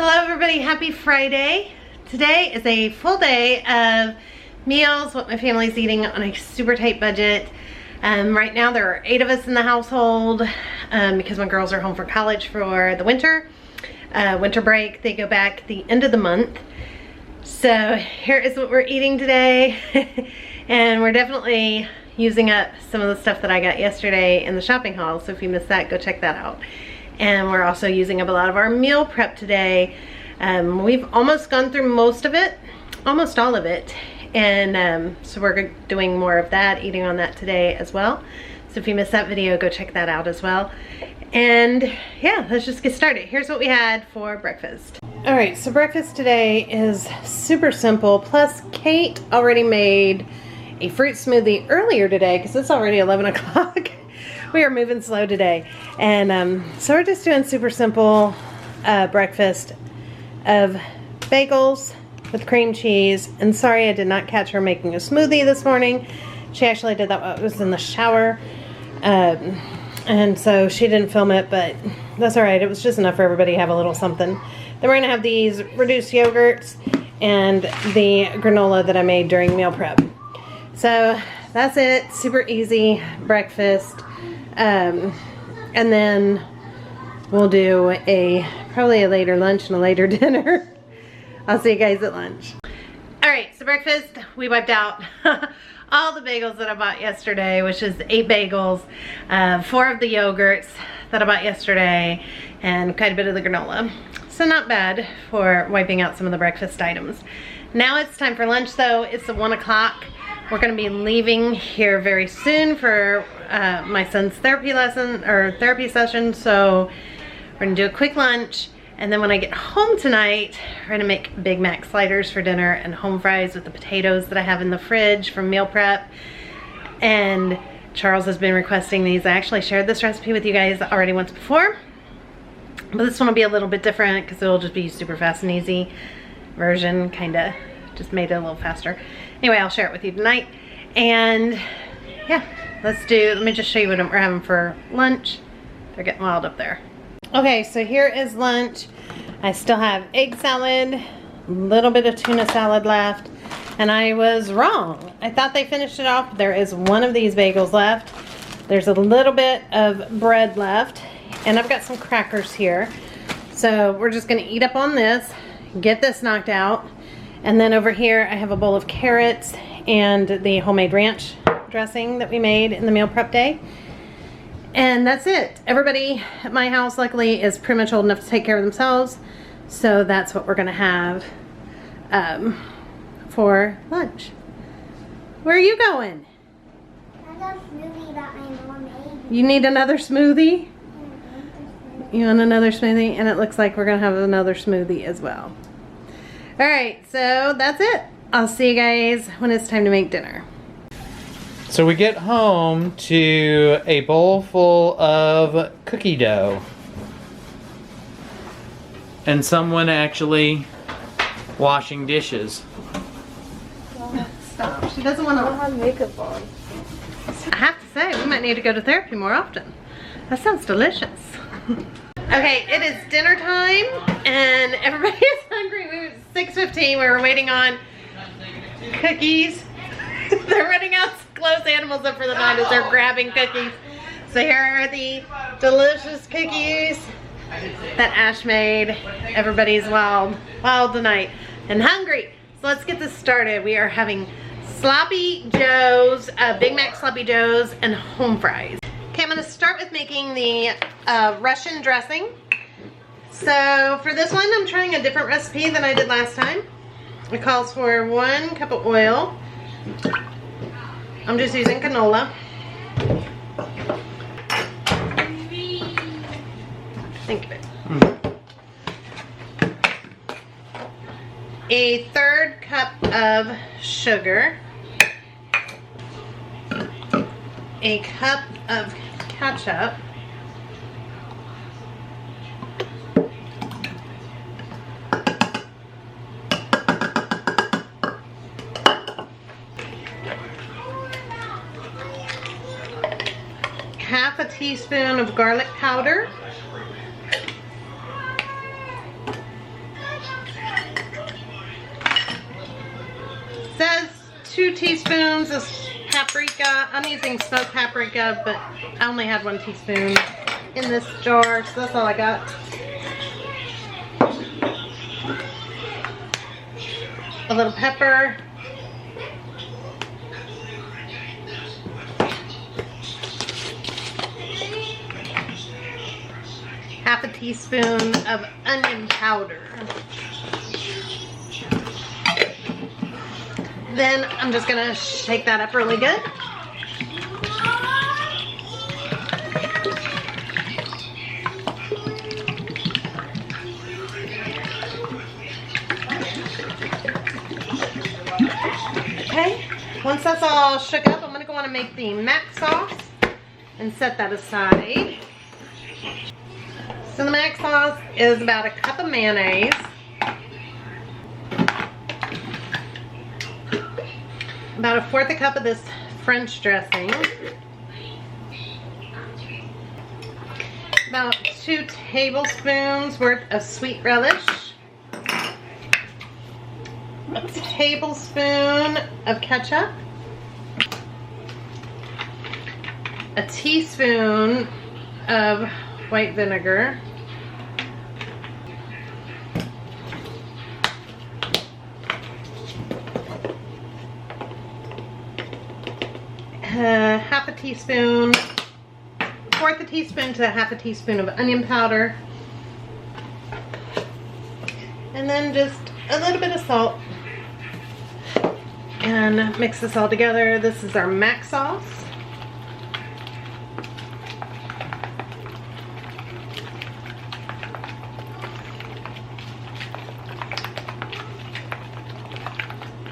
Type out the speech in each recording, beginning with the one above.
Hello everybody, happy Friday. Today is a full day of meals, what my family's eating on a super tight budget. Right now there are 8 of us in the household because my girls are home for college for the winter break. They go back at the end of the month. So here is what we're eating today. And we're definitely using up some of the stuff that I got yesterday in the shopping haul. So if you missed that, go check that out. And we're also using up a lot of our meal prep today. We've almost gone through most of it, almost all of it. And so we're doing more of that, eating on that today as well. So if you missed that video, go check that out as well. And yeah, let's just get started. Here's what we had for breakfast. All right, so breakfast today is super simple. Plus Kate already made a fruit smoothie earlier today because it's already 11 o'clock. We are moving slow today. And so we're just doing super simple breakfast of bagels with cream cheese. And sorry I did not catch her making a smoothie this morning. She actually did that while I was in the shower. And so she didn't film it, but that's all right. It was just enough for everybody to have a little something. Then we're gonna have these reduced yogurts and the granola that I made during meal prep. So that's it, super easy breakfast. And then we'll do probably a later lunch and a later dinner. I'll see you guys at lunch. All right, so breakfast, we wiped out all the bagels that I bought yesterday, which is 8 bagels, 4 of the yogurts that I bought yesterday, and quite a bit of the granola. So not bad for wiping out some of the breakfast items. Now it's time for lunch though. It's 1 o'clock. We're gonna be leaving here very soon for my son's therapy session. So we're gonna do a quick lunch. And then when I get home tonight, we're gonna make Big Mac sliders for dinner and home fries with the potatoes that I have in the fridge from meal prep. And Charles has been requesting these. I actually shared this recipe with you guys already once before. But this one will be a little bit different because it'll just be super fast and easy version, kinda just made it a little faster. Anyway, I'll share it with you tonight. And yeah, let me just show you what we're having for lunch. They're getting wild up there. Okay, so here is lunch. I still have egg salad, a little bit of tuna salad left, and I was wrong. I thought they finished it off. There is one of these bagels left. There's a little bit of bread left, and I've got some crackers here. So we're just gonna eat up on this, get this knocked out, and then over here I have a bowl of carrots and the homemade ranch dressing that we made in the meal prep day. And that's it. Everybody at my house luckily is pretty much old enough to take care of themselves. So that's what we're gonna have for lunch. Where are you going? Another smoothie that my mom made. You need another smoothie? You want another smoothie? And it looks like we're gonna have another smoothie as well. All right, so that's it. I'll see you guys when it's time to make dinner. So we get home to a bowl full of cookie dough. And someone actually washing dishes. Stop. She doesn't want to have makeup on. I have to say, we might need to go to therapy more often. That sounds delicious. Okay, it is dinner time and everybody is hungry. It's 6:15. We were waiting on cookies. They're running out to close animals up for the night as they're grabbing cookies. So here are the delicious cookies that Ash made. Everybody's wild tonight and hungry. So let's get this started. We are having sloppy joes, Big Mac sloppy joes, and home fries. Okay, I'm gonna start with making the Russian dressing. So for this one, I'm trying a different recipe than I did last time. It calls for 1 cup of oil. I'm just using canola. Think of it. A 1/3 cup of sugar. A cup of ketchup. Half a teaspoon of garlic powder. 2 teaspoons of paprika. I'm using smoked paprika, but I only had 1 teaspoon in this jar, so that's all I got. A little pepper. Half a teaspoon of onion powder. Then I'm just gonna shake that up really good. Okay, once that's all shook up, I'm gonna go on and make the mac sauce and set that aside. So the mac sauce is about a cup of mayonnaise, about a 1/4 cup of this French dressing, about 2 tablespoons worth of sweet relish, a tablespoon of ketchup, a teaspoon of white vinegar, half a teaspoon, 1/4 teaspoon to half a teaspoon of onion powder, and then just a little bit of salt, and mix this all together. This is our mac sauce.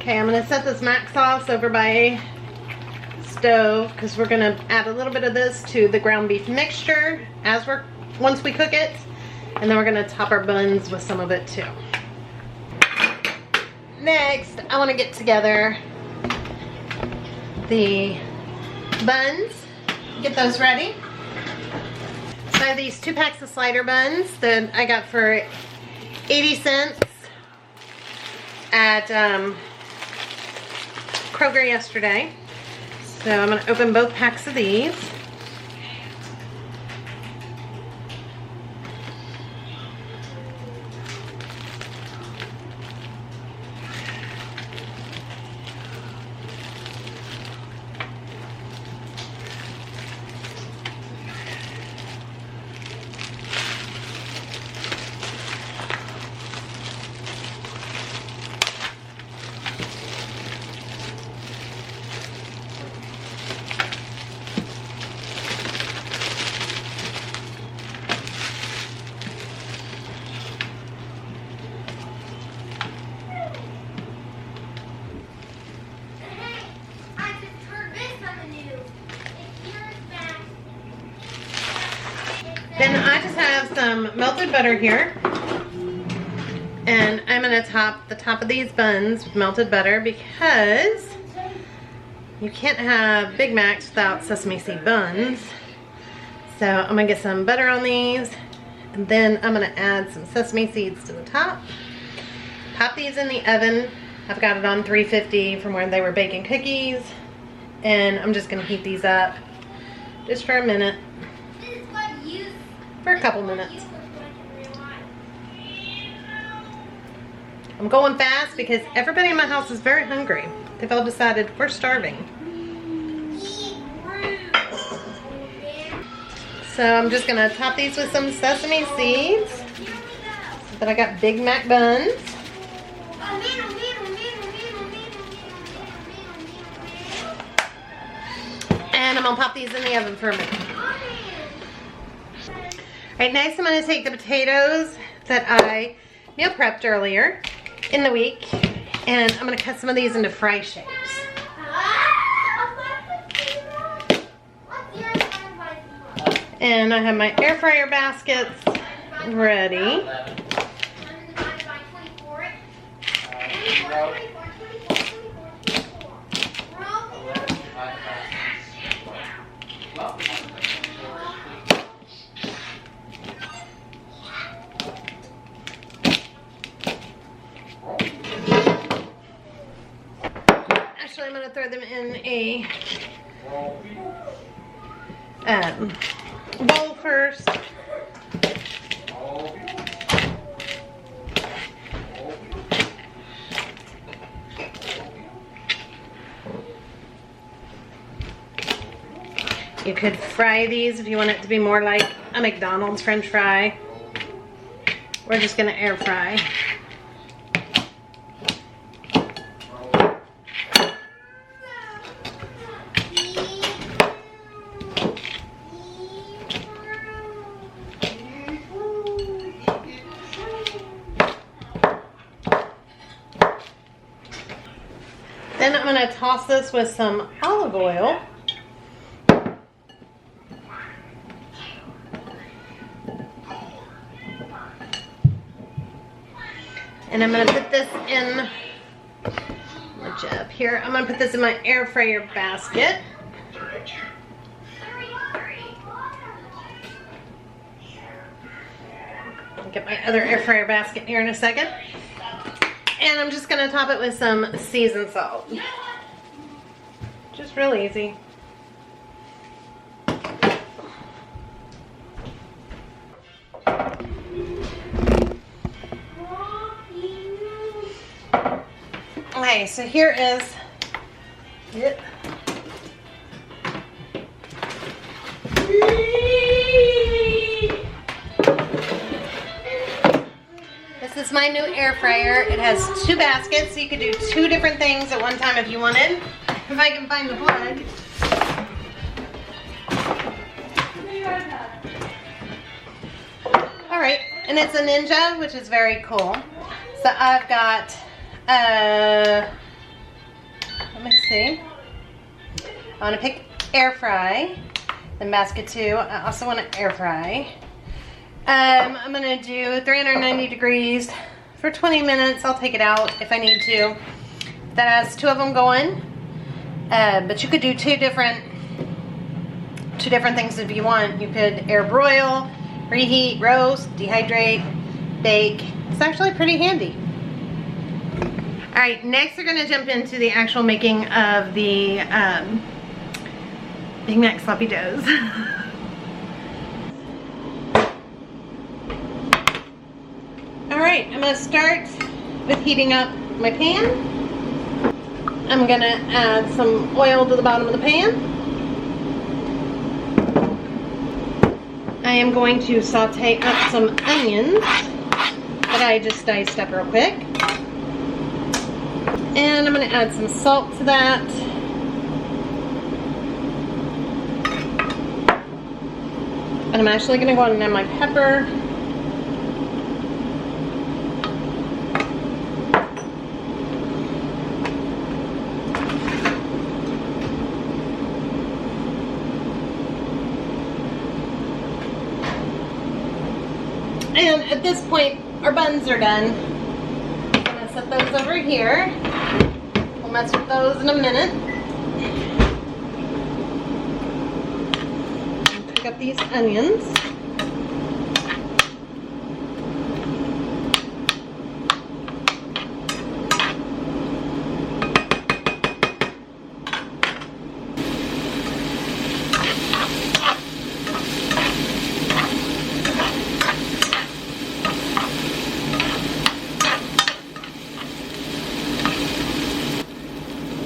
Okay, I'm gonna set this mac sauce over by stove because we're gonna add a little bit of this to the ground beef mixture once we cook it, and then we're gonna top our buns with some of it too. Next, I want to get together the buns, get those ready. So I have these 2 packs of slider buns that I got for 80 cents at Kroger yesterday. So I'm going to open both packs of these. Then I just have some melted butter here, and I'm going to top the top of these buns with melted butter because you can't have Big Macs without sesame seed buns. So I'm going to get some butter on these, and then I'm going to add some sesame seeds to the top. Pop these in the oven. I've got it on 350 from where they were baking cookies, and I'm just going to heat these up just for a minute. For a couple minutes. I'm going fast because everybody in my house is very hungry. They've all decided we're starving. So I'm just going to top these with some sesame seeds. So that I got Big Mac buns. And I'm going to pop these in the oven for a minute. Alright, next I'm going to take the potatoes that I meal prepped earlier in the week, and I'm going to cut some of these into fry shapes. And I have my air fryer baskets ready. Actually, I'm going to throw them in a bowl first. You could fry these if you want it to be more like a McDonald's French fry. We're just gonna air fry. Then I'm gonna toss this with some olive oil. And I'm gonna put this in, much up here, I'm gonna put this in my air fryer basket. I'll get my other air fryer basket here in a second. And I'm just gonna top it with some seasoned salt. Just real easy. Okay, so here is it. This is my new air fryer. It has 2 baskets, so you could do 2 different things at one time if you wanted. If I can find the plug. Alright, and it's a Ninja, which is very cool. So I've got let me see. I want to pick air fry. Then basket 2. I also want to air fry. I'm going to do 390 degrees for 20 minutes. I'll take it out if I need to. That has 2 of them going. But you could do 2 different things if you want. You could air broil, reheat, roast, dehydrate, bake. It's actually pretty handy. Alright, next we're going to jump into the actual making of the Big Mac sloppy doughs. Alright, I'm going to start with heating up my pan. I'm going to add some oil to the bottom of the pan. I am going to saute up some onions that I just diced up real quick. And I'm going to add some salt to that. And I'm actually going to go ahead and add my pepper. And at this point, our buns are done. I'm going to set those over here. We'll mess with those in a minute. Pick up these onions.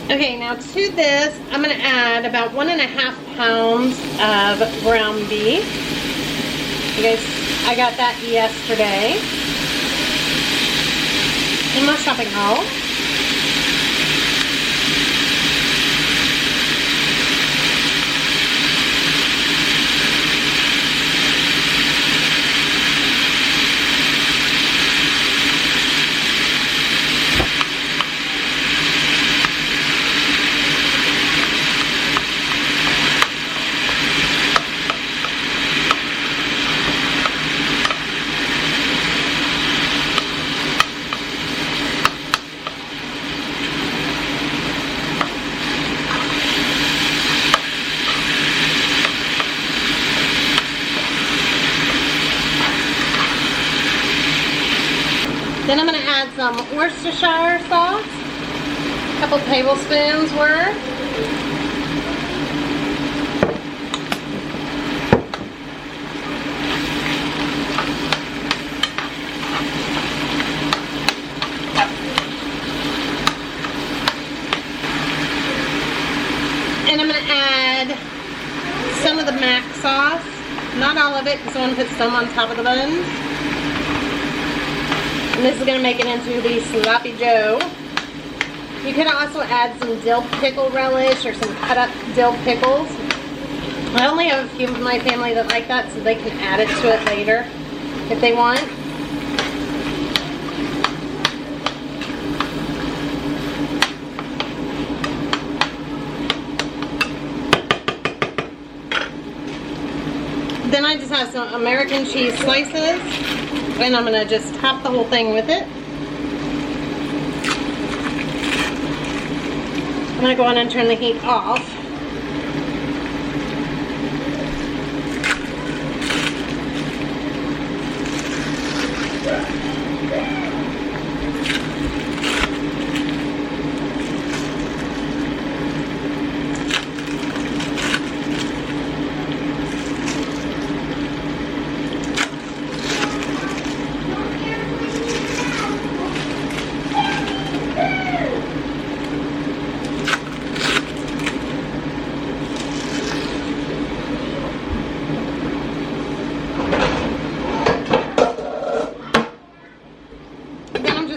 Okay, now to this, I'm going to add about 1.5 pounds of ground beef. You guys, I got that yesterday in my shopping haul. Then I'm going to add some Worcestershire sauce. couple tablespoons worth. And I'm going to add some of the mac sauce. Not all of it, because I want to put some on top of the buns. And this is going to make it into the sloppy joe. You can also add some dill pickle relish or some cut up dill pickles. I only have a few of my family that like that, so they can add it to it later if they want. Then I just have some American cheese slices, and I'm going to just top the whole thing with it. I'm going to go on and turn the heat off.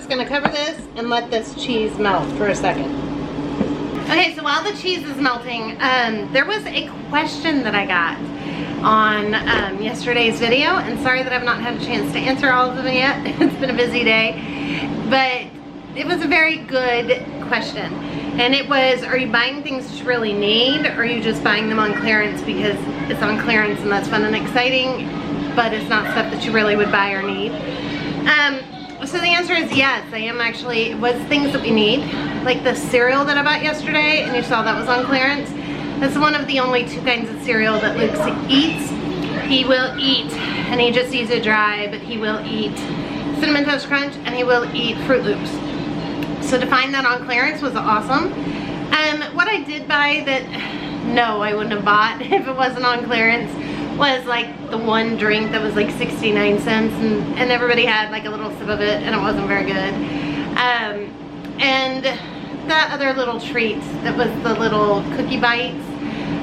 Going to cover this and let this cheese melt for a second. Okay, so while the cheese is melting, there was a question that I got on yesterday's video, and sorry that I've not had a chance to answer all of them yet. It's been a busy day, but it was a very good question, and it was, are you buying things that you really need, or are you just buying them on clearance because it's on clearance and that's fun and exciting, but it's not stuff that you really would buy or need? So the answer is yes, I am actually, it was things that we need. Like the cereal that I bought yesterday, and you saw that was on clearance. That's one of the only two kinds of cereal that Luke eats. He will eat, and he just eats it dry, but he will eat Cinnamon Toast Crunch, and he will eat Fruit Loops. So to find that on clearance was awesome. What I did buy that, no, I wouldn't have bought if it wasn't on clearance, was like the one drink that was like 69 cents, and everybody had like a little sip of it, and it wasn't very good. And that other little treat that was the little cookie bites,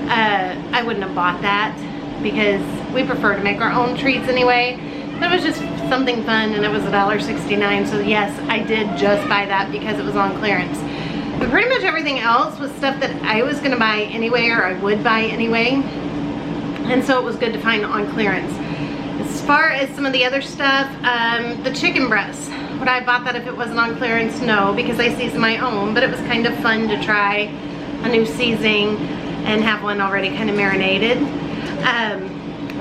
I wouldn't have bought that because we prefer to make our own treats anyway. It was just something fun, and it was $1.69, so yes, I did just buy that because it was on clearance. But pretty much everything else was stuff that I was gonna buy anyway, or I would buy anyway. And so it was good to find on clearance. As far as some of the other stuff, the chicken breasts. Would I have bought that if it wasn't on clearance? No, because I season my own, but it was kind of fun to try a new seasoning and have one already kind of marinated.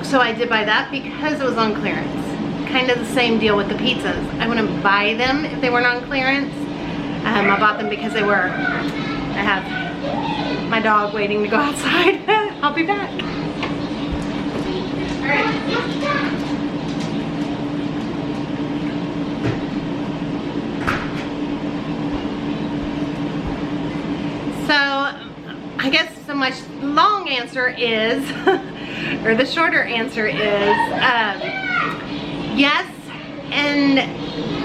So I did buy that because it was on clearance. Kind of the same deal with the pizzas. I wouldn't buy them if they weren't on clearance. I bought them because they were. I have my dog waiting to go outside. I'll be back. So I guess so my long answer is, or the shorter answer is, yes, and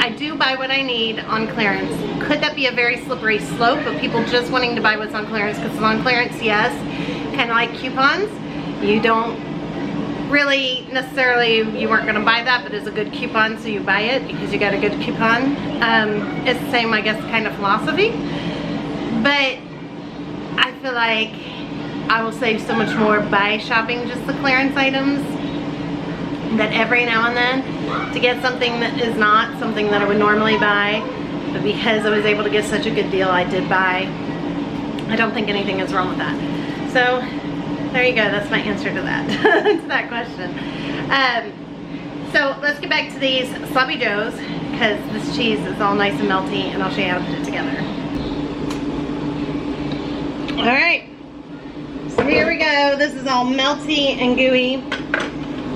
I do buy what I need on clearance. Could that be a very slippery slope of people just wanting to buy what's on clearance because it's on clearance? Yes, kind of like coupons. You don't really necessarily, you weren't going to buy that, but it's a good coupon, so you buy it because you got a good coupon. It's the same, I guess, kind of philosophy, but I feel like I will save so much more by shopping just the clearance items, that every now and then to get something that is not something that I would normally buy, but because I was able to get such a good deal, I did buy. I don't think anything is wrong with that. So there you go, that's my answer to that, to that question. So let's get back to these sloppy joes, because this cheese is all nice and melty, and I'll show you how to put it together. All right, so here we go. This is all melty and gooey.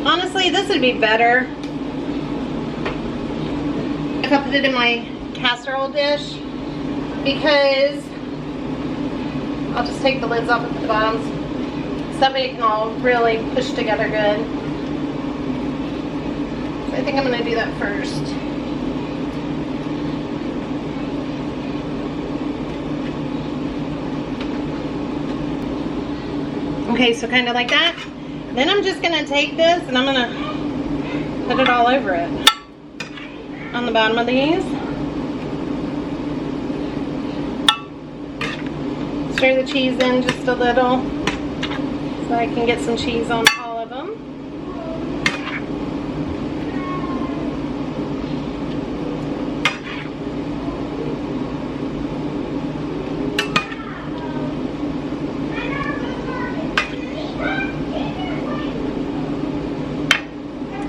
Honestly, this would be better if I put it in my casserole dish, because I'll just take the lids off at the bottoms so that way it can all really push together good. So I think I'm going to do that first. Okay, so kind of like that. Then I'm just going to take this and I'm going to put it all over it on the bottom of these. Stir the cheese in just a little so I can get some cheese on all of them.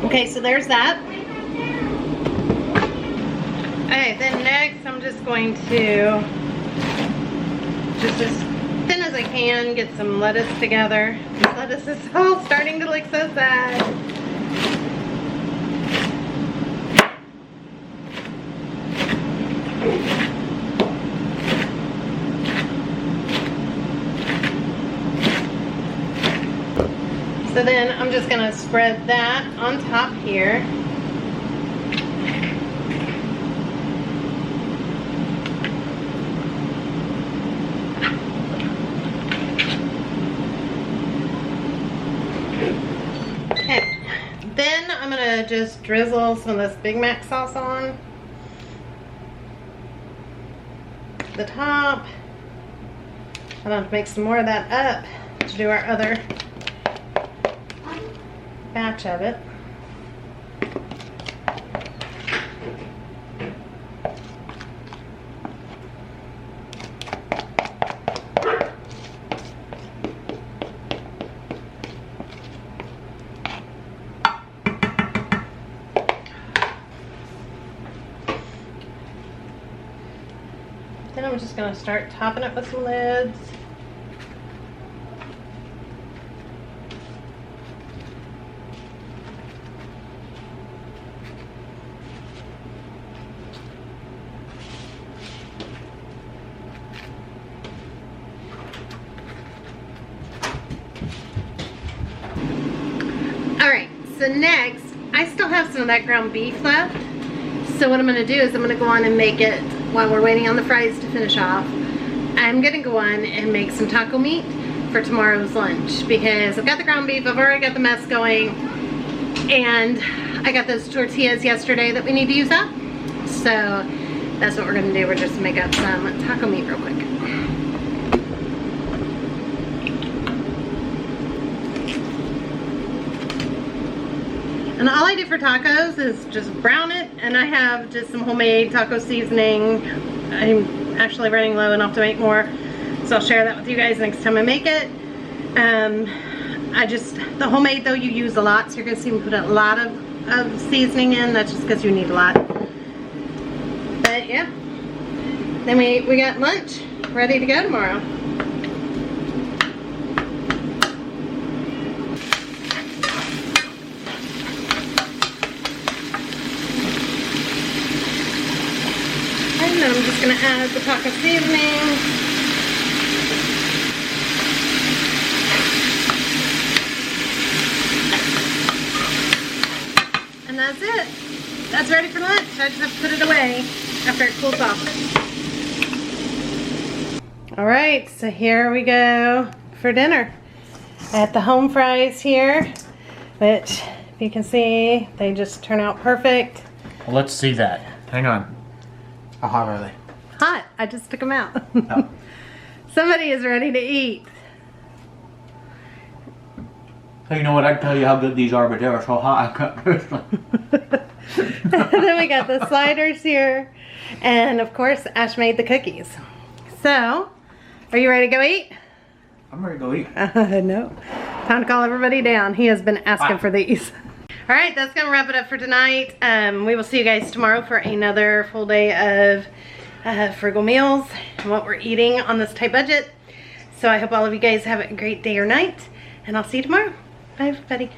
Okay, so there's that. Okay, then next I'm just going to, just as thin as I can, get some lettuce together. This lettuce is all starting to look so sad. So then I'm just gonna spread that on top here. Okay, then I'm gonna just drizzle some of this Big Mac sauce on the top. I'm gonna have to make some more of that up to do our other batch of it. Then I'm just going to start topping it with some lids. Alright, so next, I still have some of that ground beef left. So what I'm going to do is I'm going to go on and make it, while we're waiting on the fries to finish off, I'm going to go on and make some taco meat for tomorrow's lunch. Because I've got the ground beef, I've already got the mess going, and I got those tortillas yesterday that we need to use up. So that's what we're going to do. We're just going to make up some taco meat real quick. And all I do for tacos is just brown it, and I have just some homemade taco seasoning. I'm actually running low enough to make more, so I'll share that with you guys next time I make it. The homemade though, you use a lot, so you're gonna see me put a lot of seasoning in. That's just because you need a lot. But yeah, then we got lunch ready to go tomorrow. And then I'm just going to add the taco seasoning. And that's it. That's ready for lunch. I just have to put it away after it cools off. Alright, so here we go for dinner. I have the home fries here, which if you can see, they just turn out perfect. Well, let's see that. Hang on. How hot are they? Hot. I just took them out. Oh. Somebody is ready to eat. Hey, you know what? I can tell you how good these are, but they are so hot I cut this one. Then we got the sliders here. And of course, Ash made the cookies. So, are you ready to go eat? I'm ready to go eat. No. Time to call everybody down. He has been asking for these. Alright, that's going to wrap it up for tonight. We will see you guys tomorrow for another full day of frugal meals and what we're eating on this tight budget. So I hope all of you guys have a great day or night. And I'll see you tomorrow. Bye, everybody.